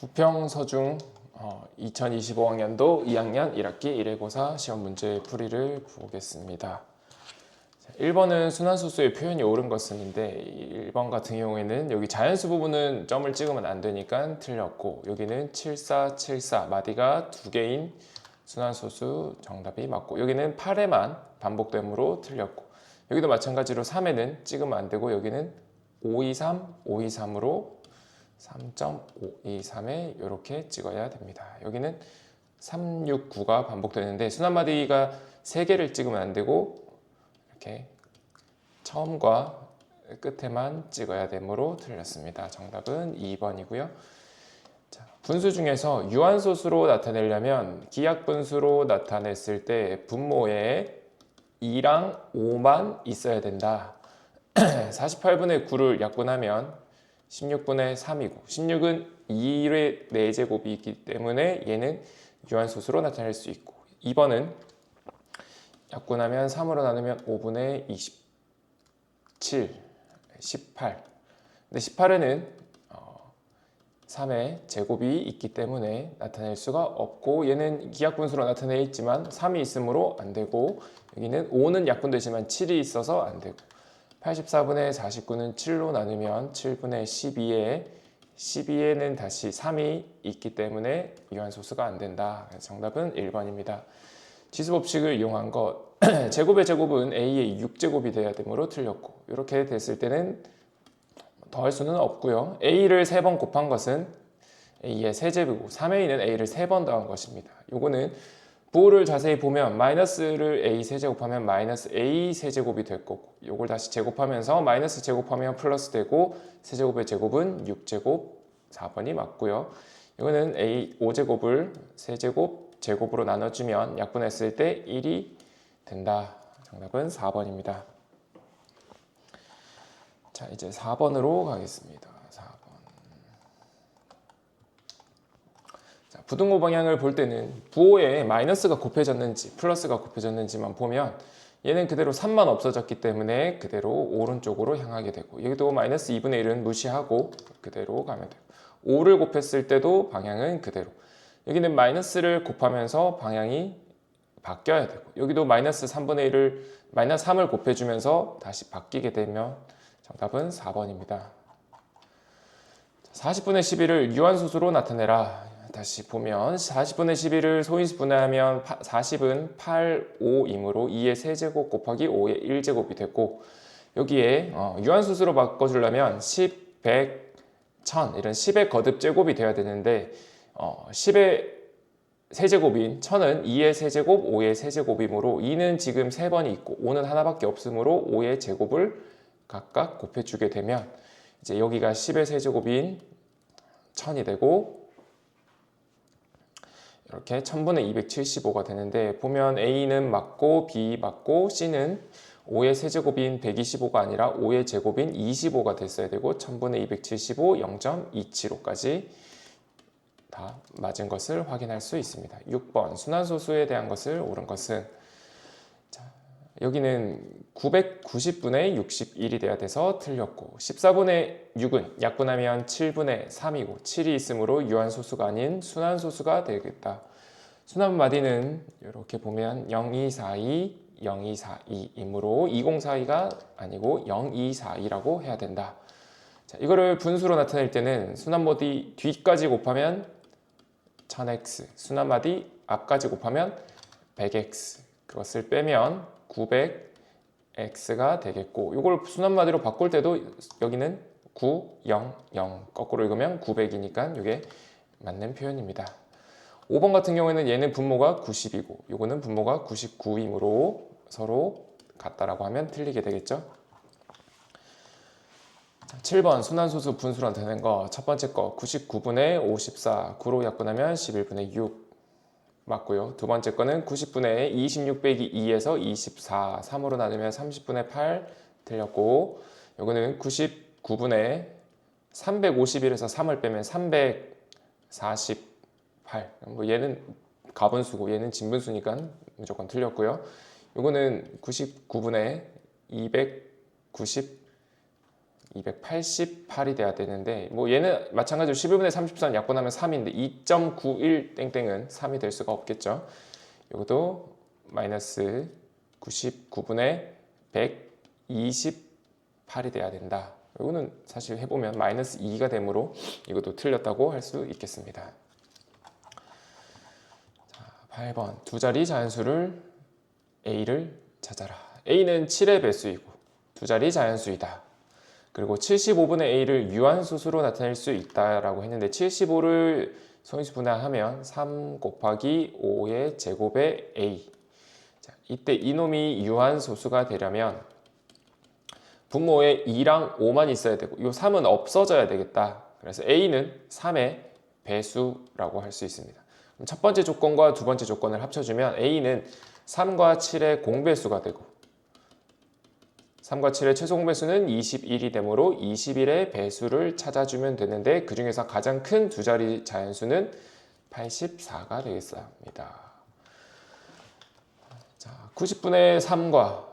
부평서중 2025학년도 2학년 1학기 1회고사 시험 문제 풀이를 보겠습니다. 1번은 순환소수의 표현이 옳은 것은인데 1번 같은 경우에는 여기 자연수 부분은 점을 찍으면 안 되니까 틀렸고, 여기는 7474 마디가 2개인 순환소수 정답이 맞고, 여기는 8회만 반복되므로 틀렸고, 여기도 마찬가지로 3회는 찍으면 안 되고, 여기는 523, 523으로 3.523에 이렇게 찍어야 됩니다. 여기는 369가 반복되는데 순환마디가 3개를 찍으면 안 되고 이렇게 처음과 끝에만 찍어야 되므로 틀렸습니다. 정답은 2번이고요. 자, 분수 중에서 유한소수로 나타내려면 기하분수로 나타냈을 때 분모에 2랑 5만 있어야 된다. 48분의 9를 약분하면 16분의 3이고 16은 2의 4제곱이 있기 때문에 얘는 유한소수로 나타낼 수 있고, 2번은 약분하면 3으로 나누면 5분의 27, 18. 근데 18에는 3의 제곱이 있기 때문에 나타낼 수가 없고, 얘는 기하분수로 나타내 있지만 3이 있으므로 안 되고, 여기는 5는 약분되지만 7이 있어서 안 되고, 84분의 49는 7로 나누면 7분의 12에는 다시 3이 있기 때문에 유한소수가 안 된다. 그래서 정답은 1번입니다. 지수법칙을 이용한 것, 제곱의 제곱은 a의 6제곱이 돼야 되므로 틀렸고, 이렇게 됐을 때는 더할 수는 없고요. a를 3번 곱한 것은 a의 세제곱이고 3a는 a를 3번 더한 것입니다. 요거는 부호를 자세히 보면 마이너스를 a 세제곱하면 마이너스 a 세제곱이 될 거고, 요걸 다시 제곱하면서 마이너스 제곱하면 플러스 되고, 세제곱의 제곱은 6제곱, 4번이 맞고요. 이거는 a 5제곱을 세제곱, 제곱으로 나눠주면 약분했을 때 1이 된다. 정답은 4번입니다. 자, 이제 4번으로 가겠습니다. 4번. 자, 부등호 방향을 볼 때는 부호에 마이너스가 곱해졌는지 플러스가 곱해졌는지만 보면 얘는 그대로 3만 없어졌기 때문에 그대로 오른쪽으로 향하게 되고, 여기도 마이너스 2분의 1은 무시하고 그대로 가면 되고, 5를 곱했을 때도 방향은 그대로, 여기는 마이너스를 곱하면서 방향이 바뀌어야 되고, 여기도 마이너스 3분의 1을 마이너스 3을 곱해주면서 다시 바뀌게 되면 정답은 4번입니다. 40분의 11을 유한소수로 나타내라. 다시 보면 40분의 11을 소인수 분해하면 40은 8, 5이므로 2의 세제곱 곱하기 5의 1제곱이 됐고, 여기에 유한소수로 바꿔주려면 10, 100, 1000 이런 10의 거듭 제곱이 되어야 되는데 10의 세제곱인 1000은 2의 세제곱, 5의 세제곱이므로 2는 지금 3번이 있고 5는 하나밖에 없으므로 5의 제곱을 각각 곱해주게 되면 이제 여기가 10의 세제곱인 1000이 되고, 이렇게 1000분의 275가 되는데, 보면 A는 맞고 B 맞고 C는 5의 세제곱인 125가 아니라 5의 제곱인 25가 됐어야 되고, 1000분의 275, 0.275까지 다 맞은 것을 확인할 수 있습니다. 6번 순환소수에 대한 것을 옳은 것은, 여기는 990분의 61이 돼야 돼서 틀렸고, 14분의 6은 약분하면 7분의 3이고 7이 있으므로 유한소수가 아닌 순환소수가 되겠다. 순환마디는 이렇게 보면 0242, 0242이므로 2042가 아니고 0242라고 해야 된다. 자, 이거를 분수로 나타낼 때는 순환마디 뒤까지 곱하면 1000x, 순환마디 앞까지 곱하면 100x, 그것을 빼면 900x가 되겠고, 이걸 순환마디로 바꿀 때도 여기는 900 거꾸로 읽으면 900이니까 이게 맞는 표현입니다. 5번 같은 경우에는 얘는 분모가 90이고 이거는 분모가 99이므로 서로 같다라고 하면 틀리게 되겠죠. 7번 순환소수 분수로 나타낸 거, 첫 번째 거 99분의 54, 9로 약분하면 11분의 6 맞고요. 두 번째 거는 90분의 26 빼기 2에서 24, 3으로 나누면 30분의 8 틀렸고, 요거는 99분의 351에서 3을 빼면 348, 뭐 얘는 가분수고 얘는 진분수니까 무조건 틀렸고요. 요거는 99분의 294 288이 돼야 되는데 뭐 얘는 마찬가지로 11분의 34는 약분하면 3인데 2.91 땡땡은 3이 될 수가 없겠죠. 이것도 마이너스 99분의 128이 돼야 된다. 이거는 사실 해보면 마이너스 2가 되므로 이것도 틀렸다고 할 수 있겠습니다. 자, 8번 두 자리 자연수를 A를 찾아라. A는 7의 배수이고 두 자리 자연수이다. 그리고 75분의 A를 유한수수로 나타낼 수 있다라고 했는데 75를 소인수 분해하면 3 곱하기 5의 제곱의 A. 자, 이때 이놈이 유한소수가 되려면 분모에 2랑 5만 있어야 되고 이 3은 없어져야 되겠다. 그래서 A는 3의 배수라고 할 수 있습니다. 그럼 첫 번째 조건과 두 번째 조건을 합쳐주면 A는 3과 7의 공배수가 되고 3과 7의 최소 공배수는 21이 되므로 21의 배수를 찾아주면 되는데 그 중에서 가장 큰 두 자리 자연수는 84가 되겠습니다. 자, 90분의 3과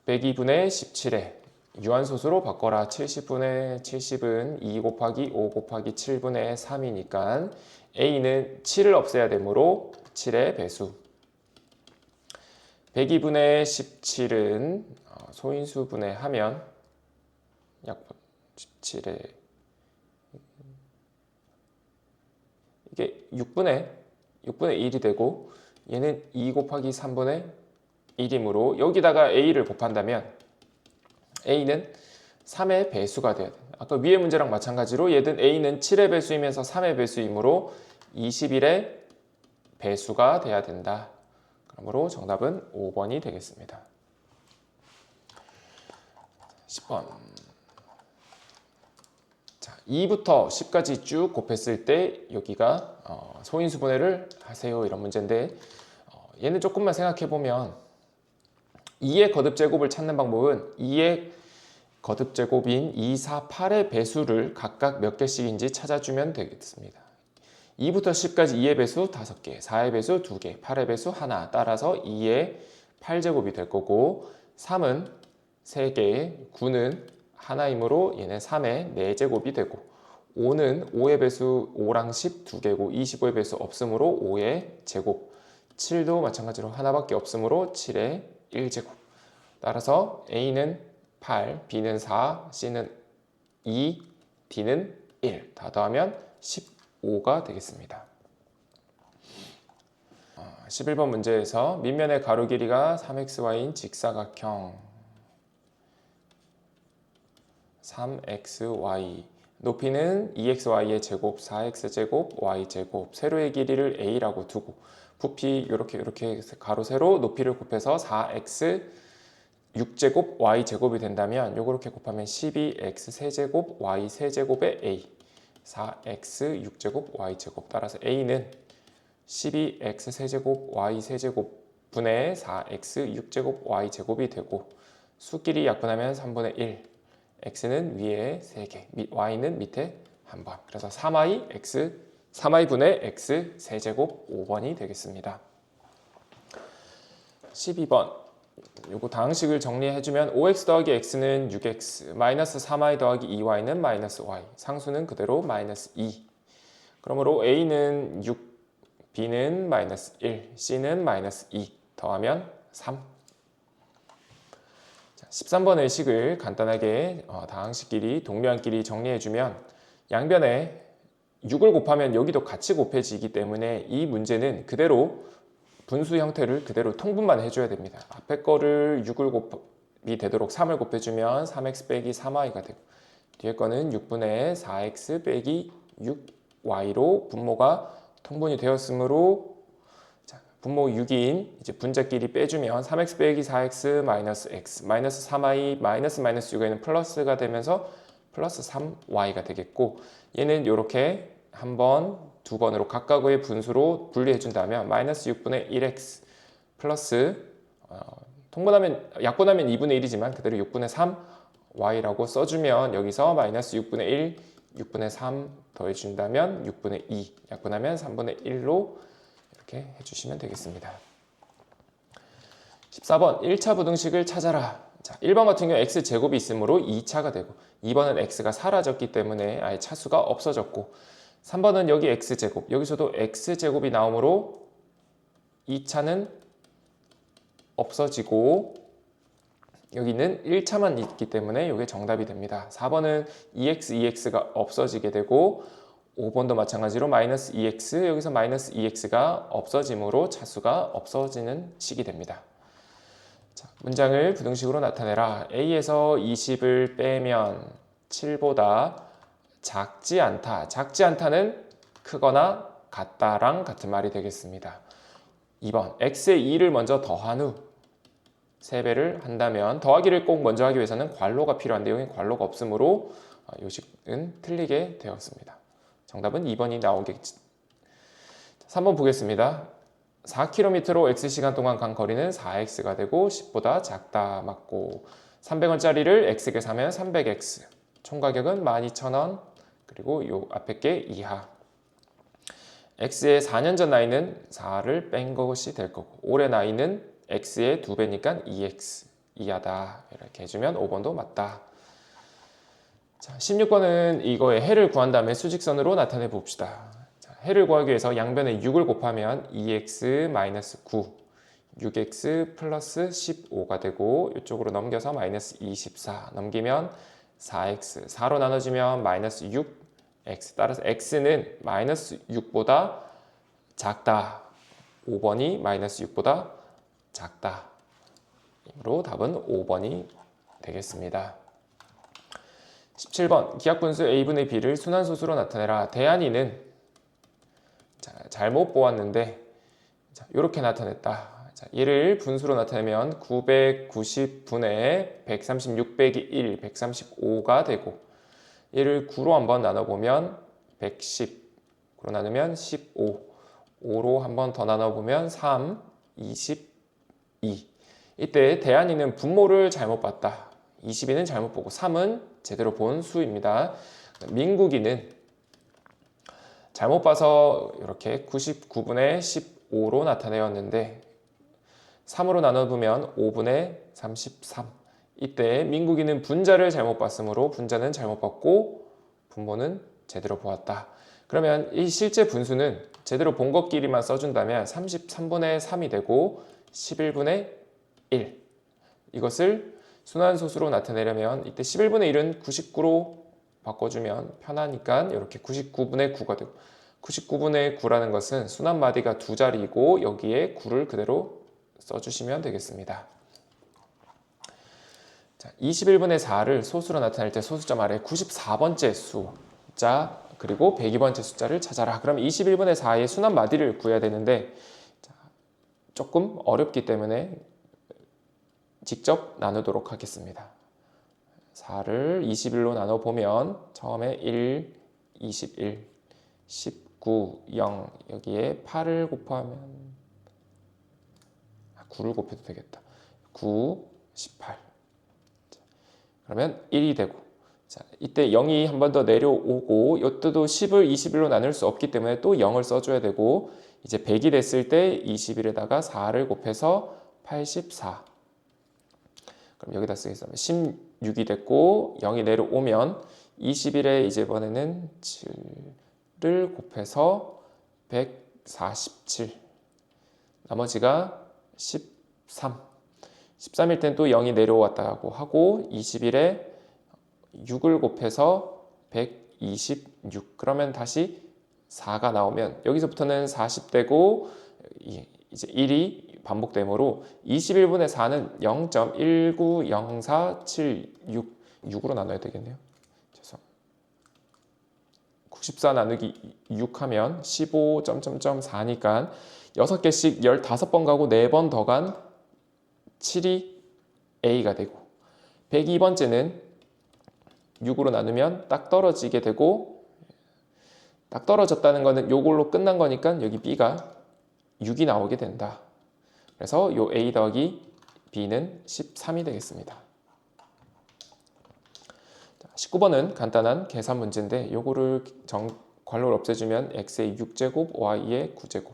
102분의 17에 유한소수로 바꿔라. 70분의 70은 2 곱하기 5 곱하기 7분의 3이니까 A는 7을 없애야 되므로 7의 배수. 102분의 17은 소인수 분해하면 약분 17에 이게 6분의 1이 되고 얘는 2 곱하기 3분의 1이므로 여기다가 A를 곱한다면 A는 3의 배수가 돼야 됩니다. 아까 위의 문제랑 마찬가지로 얘는 A는 7의 배수이면서 3의 배수이므로 21의 배수가 돼야 된다. 그러므로 정답은 5번이 되겠습니다. 10번. 자, 2부터 10까지 쭉 곱했을 때 여기가 소인수 분해를 하세요 이런 문제인데 얘는 조금만 생각해 보면 2의 거듭제곱을 찾는 방법은 2의 거듭제곱인 2, 4, 8의 배수를 각각 몇 개씩인지 찾아주면 되겠습니다. 2부터 10까지 2의 배수 5개, 4의 배수 2개, 8의 배수 하나 따라서 2의 8제곱이 될 거고 3은 3개, 9는 하나이므로 얘는 3의 4제곱이 되고 5는 5의 배수 5랑 10 2개고 25의 배수 없으므로 5의 제곱 7도 마찬가지로 하나밖에 없으므로 7의 1제곱 따라서 A는 8, B는 4, C는 2, D는 1 다 더하면 15가 되겠습니다. 11번 문제에서 밑면의 가로 길이가 3xy인 직사각형 3xy 높이는 2xy의 제곱 4x제곱 y제곱 세로의 길이를 a라고 두고 부피 이렇게 가로 세로 높이를 곱해서 4x 6제곱 y제곱이 된다면 요렇게 곱하면 12x 세제곱 y 세제곱의 a 4x 6제곱 y제곱 따라서 a는 12x 세제곱 y 세제곱 분의 4x 6제곱 y제곱이 되고 수끼리 약분하면 3분의 1 x는 위에 3개 y는 밑에 한 번 그래서 3y 분의 x 세제곱 5번이 되겠습니다. 12번 요거 다항식을 정리해주면 5x 더하기 x는 6x 마이너스 3y 더하기 2y는 마이너스 y 상수는 그대로 마이너스 2 그러므로 a는 6 b는 마이너스 1 c는 마이너스 2 더하면 3 자, 13번의 식을 간단하게 다항식끼리 동료항끼리 정리해주면 양변에 6을 곱하면 여기도 같이 곱해지기 때문에 이 문제는 그대로 분수 형태를 그대로 통분만 해줘야 됩니다. 앞에 거를 6을 곱이 되도록 3을 곱해주면 3x 빼기 3y가 되고 뒤에 거는 6분의 4x 빼기 6y로 분모가 통분이 되었으므로 자, 분모 6인 이제 분자끼리 빼주면 3x 빼기 4x 마이너스 x 마이너스 3y 마이너스 6에는 플러스가 되면서 플러스 3y가 되겠고 얘는 이렇게 한 번, 두 번으로 각각의 분수로 분리해 준다면 마이너스 6분의 1x 플러스 약분하면 2분의 1이지만 그대로 6분의 3y라고 써주면 여기서 마이너스 6분의 1, 6분의 3 더해준다면 6분의 2 약분하면 3분의 1로 이렇게 해주시면 되겠습니다. 14번 1차 부등식을 찾아라. 자, 1번 같은 경우 x제곱이 있으므로 2차가 되고 2번은 x가 사라졌기 때문에 아예 차수가 없어졌고 3번은 여기 x제곱, 여기서도 x제곱이 나오므로 2차는 없어지고 여기는 1차만 있기 때문에 이게 정답이 됩니다. 4번은 2x가 없어지게 되고 5번도 마찬가지로 마이너스 2x, 여기서 마이너스 2x가 없어짐으로 차수가 없어지는 식이 됩니다. 자, 문장을 부등식으로 나타내라. A에서 20을 빼면 7보다 작지 않다. 작지 않다는 크거나 같다랑 같은 말이 되겠습니다. 2번, x에 2를 먼저 더한 후 3배를 한다면 더하기를 꼭 먼저 하기 위해서는 괄호가 필요한데 여기 괄호가 없으므로 이 식은 틀리게 되었습니다. 정답은 2번이 나오겠지. 3번 보겠습니다. 4km로 x시간 동안 간 거리는 4x가 되고 10보다 작다 맞고 300원짜리를 x에 사면 300x 총 가격은 12,000원 그리고 요 앞에 게 이하 x의 4년 전 나이는 4를 뺀 것이 될 거고 올해 나이는 x의 2배니까 2x 이하다 이렇게 해주면 5번도 맞다. 자, 16번은 이거의 해를 구한 다음에 수직선으로 나타내 봅시다. 자, 해를 구하기 위해서 양변에 6을 곱하면 2x-9 6x 플러스 15가 되고 이쪽으로 넘겨서 마이너스 24 넘기면 4x 4로 나눠지면 마이너스 6x 따라서 x는 마이너스 6보다 작다. 5번이 마이너스 6보다 작다. 이므로 답은 5번이 되겠습니다. 17번 기하분수 a분의 b를 순환소수로 나타내라. 대안이는 잘못 보았는데 이렇게 나타냈다. 자, 얘를 분수로 나타내면 990분의 136 빼기 1, 135가 되고 얘를 9로 한번 나눠보면 110으로 나누면 15, 5로 한번 더 나눠보면 3, 22. 이때 대안이는 분모를 잘못 봤다. 22는 잘못 보고 3은 제대로 본 수입니다. 민국이는 잘못 봐서 이렇게 99분의 15로 나타내었는데 3으로 나눠보면 5분의 33. 이때 민국이는 분자를 잘못 봤으므로 분자는 잘못 봤고 분모는 제대로 보았다. 그러면 이 실제 분수는 제대로 본 것끼리만 써준다면 33분의 3이 되고 11분의 1. 이것을 순환소수로 나타내려면 이때 11분의 1은 99로 바꿔주면 편하니까 이렇게 99분의 9가 되고 99분의 9라는 것은 순환마디가 두 자리이고 여기에 9를 그대로 써주시면 되겠습니다. 자, 21분의 4를 소수로 나타낼 때 소수점 아래 94번째 숫자 그리고 102번째 숫자를 찾아라. 그럼 21분의 4의 순환마디를 구해야 되는데 조금 어렵기 때문에 직접 나누도록 하겠습니다. 4를 21로 나눠보면 처음에 1, 21, 19, 0 여기에 8을 곱하면 9를 곱해도 되겠다. 9, 18 그러면 1이 되고 자, 이때 0이 한 번 더 내려오고 이때도 10을 21로 나눌 수 없기 때문에 또 0을 써줘야 되고 이제 100이 됐을 때 21에다가 4를 곱해서 84 그럼 여기다 쓰겠습니다. 16이 됐고 0이 내려오면 21에 이번에는 7을 곱해서 147 나머지가 13 13일 땐 또 0이 내려왔다고 하고 21에 6을 곱해서 126 그러면 다시 4가 나오면 여기서부터는 40되고 이제 1이 반복되므로 21분의 4는 0.190476 6으로 나눠야 되겠네요. 죄송합니다. 94 나누기 6 하면 15.4니까 6개씩 15번 가고 4번 더 간 7이 A가 되고 102번째는 6으로 나누면 딱 떨어지게 되고 딱 떨어졌다는 거는 요걸로 끝난 거니까 여기 B가 6이 나오게 된다. 그래서 요 A 더하기 B는 13이 되겠습니다. 19번은 간단한 계산 문제인데 요거를 괄호를 없애주면 x의 6제곱, y의 9제곱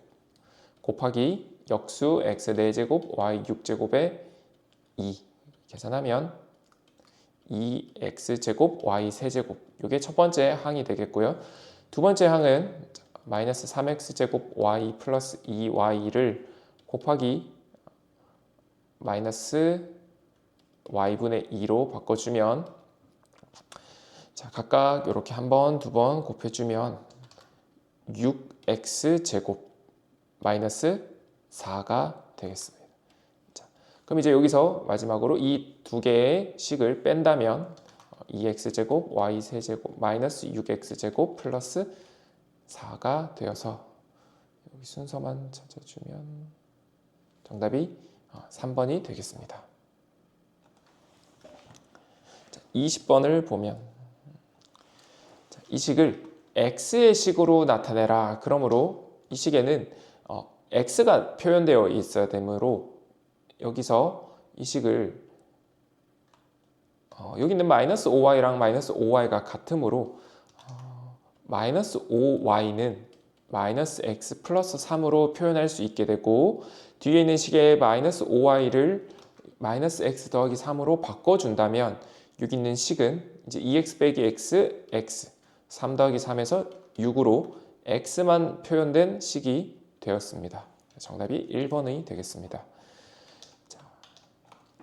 곱하기 역수 x의 4제곱, y 6제곱의 2 계산하면 2x제곱 y 세제곱, 이게 첫 번째 항이 되겠고요. 두 번째 항은 마이너스 3x제곱 y 플러스 2y를 곱하기 마이너스 y분의 2로 바꿔주면, 자, 각각 이렇게 한 번, 두 번 곱해주면 6x제곱 마이너스 4가 되겠습니다. 자, 그럼 이제 여기서 마지막으로 이 두 개의 식을 뺀다면 2x제곱 y 세제곱 마이너스 6x제곱 플러스 4가 되어서, 여기 순서만 찾아주면 정답이 3번이 되겠습니다. 20번을 보면, 이 식을 x의 식으로 나타내라. 그러므로 이 식에는 x가 표현되어 있어야 되므로 여기서 이 식을 여기 있는 마이너스 5y랑 마이너스 5y가 같으므로 마이너스 5y는 마이너스 x 플러스 3으로 표현할 수 있게 되고, 뒤에 있는 식의 마이너스 5y를 마이너스 x 더하기 3으로 바꿔준다면 여기 있는 식은 이제 2x 빼기 x, x 3 더하기 3에서 6으로 x만 표현된 식이 되었습니다. 정답이 1번이 되겠습니다.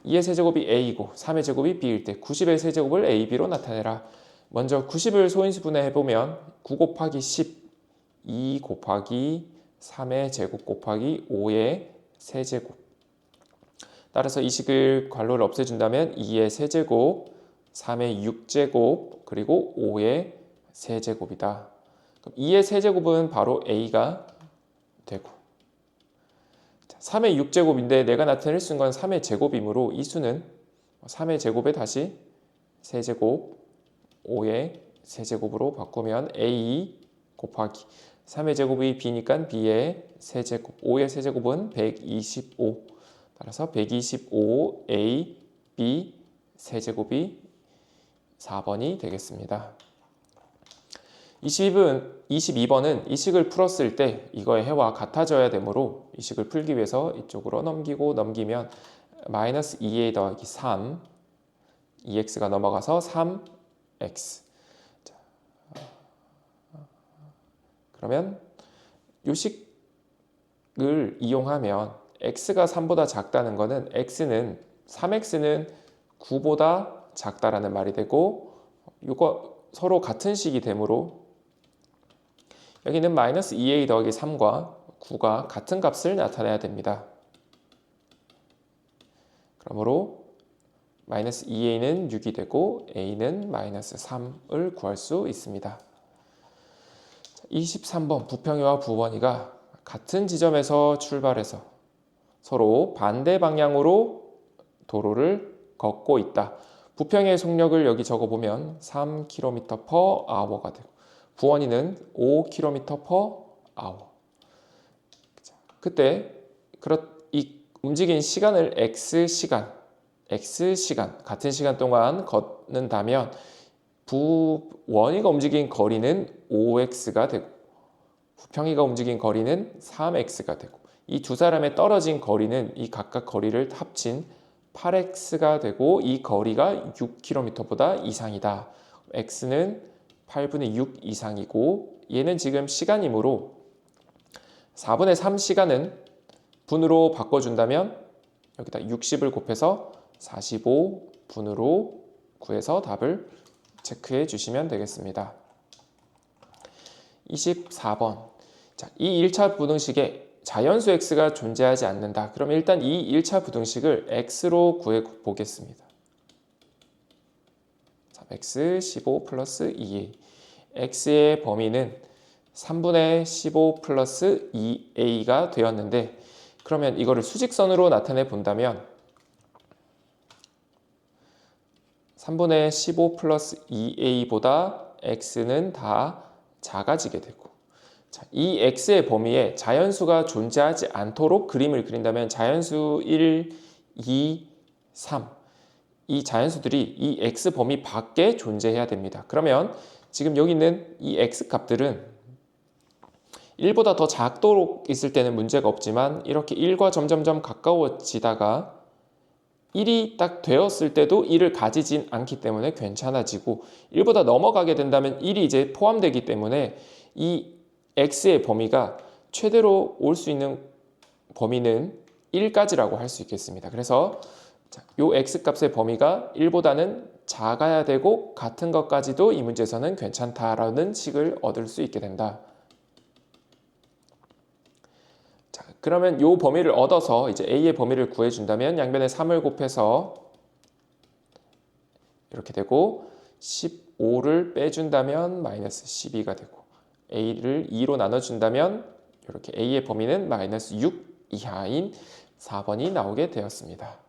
2의 세제곱이 a이고 3의 제곱이 b일 때 90의 세제곱을 a, b로 나타내라. 먼저 90을 소인수분해 해보면 9 곱하기 10, 2 곱하기 3의 제곱 곱하기 5의 세제곱. 따라서 이 식을 괄호를 없애준다면 2의 세제곱, 3의 6제곱, 그리고 5의 세제곱이다. 그럼 2의 세제곱은 바로 a가 되고, 3의 6제곱인데 내가 나타낼 수 있는 건 3의 제곱이므로 이 수는 3의 제곱에 다시 세제곱, 5의 세제곱으로 바꾸면 a 곱하기 3의 제곱이 b니까 b의 세제곱, 5의 세제곱은 125. 따라서 125 a, b 세제곱이 4번이 되겠습니다. 22번은 이 식을 풀었을 때 이거의 해와 같아져야 되므로 이 식을 풀기 위해서 이쪽으로 넘기면 마이너스 2a 더하기 3, 2x가 넘어가서 3x. 자, 그러면 이 식을 이용하면 x가 3보다 작다는 것은 3x는 9보다 작다라는 말이 되고, 이거 서로 같은 식이 되므로 여기는 마이너스 2a 더하기 3과 9가 같은 값을 나타내야 됩니다. 그러므로 마이너스 2a는 6이 되고 a는 마이너스 3을 구할 수 있습니다. 23번 부평이와 부원이가 같은 지점에서 출발해서 서로 반대 방향으로 도로를 걷고 있다. 부평의 속력을 여기 적어보면 3km/h가 되고 부원이는 5km/h. 그때 이 움직인 시간을 x시간 같은 시간 동안 걷는다면 부원이가 움직인 거리는 5x가 되고 부평이가 움직인 거리는 3x가 되고, 이 두 사람의 떨어진 거리는 이 각각 거리를 합친 8x가 되고, 이 거리가 6km보다 이상이다. x는 8분의 6 이상이고 얘는 지금 시간이므로 4분의 3 시간은 분으로 바꿔준다면 여기다 60을 곱해서 45분으로 구해서 답을 체크해 주시면 되겠습니다. 24번. 자, 이 1차 부등식에 자연수 x가 존재하지 않는다. 그럼 일단 이 1차 부등식을 x로 구해 보겠습니다. 3x 15 플러스 2a. x의 범위는 3분의 15 플러스 2a가 되었는데, 그러면 이거를 수직선으로 나타내 본다면 3분의 15 플러스 2a보다 x는 다 작아지게 되고, 자, 이 x의 범위에 자연수가 존재하지 않도록 그림을 그린다면 자연수 1, 2, 3 이 자연수들이 이 x 범위 밖에 존재해야 됩니다. 그러면 지금 여기 있는 이 x 값들은 1보다 더 작도록 있을 때는 문제가 없지만 이렇게 1과 점점점 가까워지다가 1이 딱 되었을 때도 1을 가지진 않기 때문에 괜찮아지고 1보다 넘어가게 된다면 1이 이제 포함되기 때문에 이 x의 범위가 최대로 올 수 있는 범위는 1까지라고 할 수 있겠습니다. 그래서 요 x 값의 범위가 1보다는 작아야 되고 같은 것까지도 이 문제에서는 괜찮다라는 식을 얻을 수 있게 된다. 자, 그러면 요 범위를 얻어서 이제 a의 범위를 구해준다면 양변에 3을 곱해서 이렇게 되고 15를 빼준다면 마이너스 12가 되고 a를 2로 나눠준다면 이렇게 a의 범위는 마이너스 6 이하인 4번이 나오게 되었습니다.